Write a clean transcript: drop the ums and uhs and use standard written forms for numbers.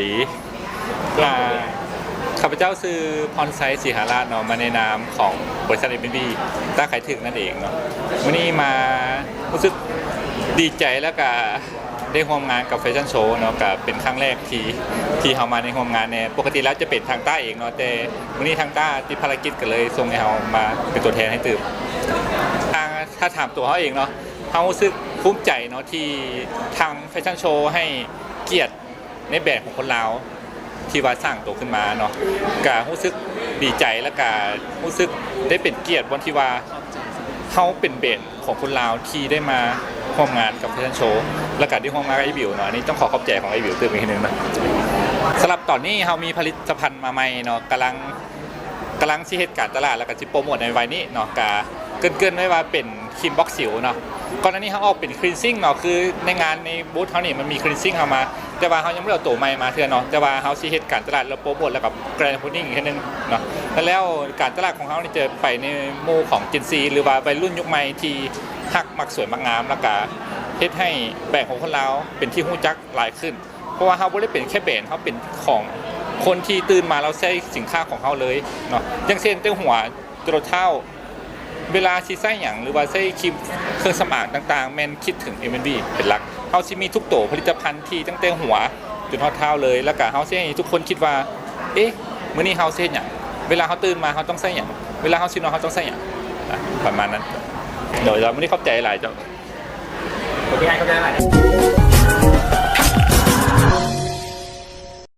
ดีข้าพเจ้าซื้อพรไซส์สีหาราชเนาะมาในนามของบริษัทเอ็มบีต้าขายถึงนั่นเองเนาะวันนี้มารู้สึกดีใจแล้วก็ได้ร่วมงานกับแฟชั่นโชว์เนาะกับเป็นครั้งแรกที่เขามาในร่วมงานเนี่ยปกติแล้วจะเป็นทางต้าเองเนาะแต่วันนี้ทางต้าติดภารกิจกันเลยส่งให้เขามาเป็นตัวแทนให้ตื่นถ้าถามตัวเขาเองเนาะเขารู้สึกภูมิใจเนาะที่ทางแฟชั่นโชว์ให้เกียรติในแบรนด์ของคนลาวที่ว่าสร้างตัวขึ้นมาเนาะก็รู้สึกดีใจแล้วก็รู้สึกได้เป็นเกียรติวันที่ว่าเขาเป็นแบรนด์ของคนลาวที่ได้มาร่วมงานกับแฟชั่นโชว์แล้วก็ได้ร่วมงานกับไอบิวเนาะนี่ต้องขอบใจของไอบิวตื่นอีกทีนึงนะสำหรับตอนนี้เขามีผลิตภัณฑ์มาใหม่เนาะกำลังที่เหตุการณ์ตลาดแล้วก็จิโปรโมทในวัยนี้เนาะก็เกินไว้ว่าเป็นครีมบ็อกสิวเนาะก่อนหน้านี้เขาออกเป็นคลีนซิ่งเนาะคือในงานในบูธเขานี่มันมีคลีนซิ่งเข้ามาแต่ว่าเขายังไม่เอาตัวใหม่มาเทื่อเนาะแต่ว่าเขาซีเฮ็ดการตลาดแล้วโปรโมทแล้วกับแกรนด์พุดดิ้งอีกทีนึงเนาะแล้วการตลาดของเขานี่จะไปในหมู่ของ Gen Z หรือว่าวัยรุ่นยุคใหม่ที่ฮักมักสวยมักงามแล้วก็เฮ็ดให้แบรนด์ของคนลาวเป็นที่รู้จักหลายขึ้นเพราะว่าเขาไม่ได้เป็นแค่แบรนด์เขาเป็นของคนที่ตื่นมาแล้วใช้สินค้าของเขาเลยเนาะอย่างเช่นเต้าหัวจรดเท้าเวลาชีไส้อย่างหรือว่าใช้ครีมเครื่องสำอางต่างๆแมนคิดถึง M&B เป็นหลักเขาสิมีทุกโตผลิตภัณฑ์ที่ตั้งแต่หัวจนเท้าเลยแล้วก็เขาสิให้ทุกคนคิดว่าเอ๊ะมื้อนี้เขาสิเฮ็ดหยังเวลาเขาตื่นมาเขาต้องใส่หยังเวลาเขาสินอนเขาต้องใส่หยังประมาณนั้นเดี๋ยวมื้อนี้เข้าใจหลายจ้ะโอเคเข้าใจหลาย